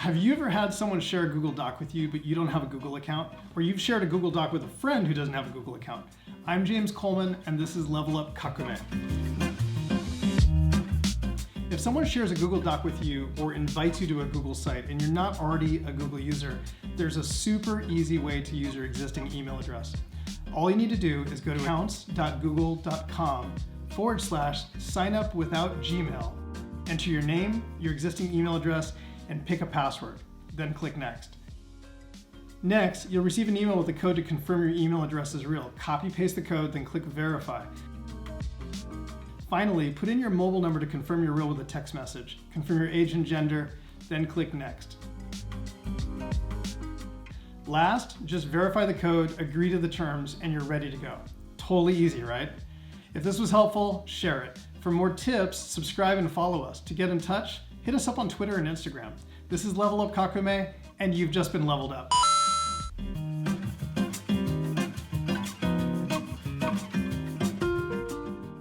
Have you ever had someone share a Google Doc with you, but you don't have a Google account? Or you've shared a Google Doc with a friend who doesn't have a Google account? I'm James Coleman, and this is Level Up Kakume. If someone shares a Google Doc with you or invites you to a Google site and you're not already a Google user, there's a super easy way to use your existing email address. All you need to do is go to accounts.google.com/sign-up-without-Gmail, enter your name, your existing email address, and pick a password. Then click Next. Next, you'll receive an email with a code to confirm your email address is real. Copy paste the code, then click Verify. Finally, put in your mobile number to confirm you're real with a text message. Confirm your age and gender, then click Next. Last, just verify the code, agree to the terms, and you're ready to go. Totally easy, right? If this was helpful, share it. For more tips, subscribe and follow us. To get in touch, hit us up on Twitter and Instagram. This is Level Up Kakume, and you've just been leveled up.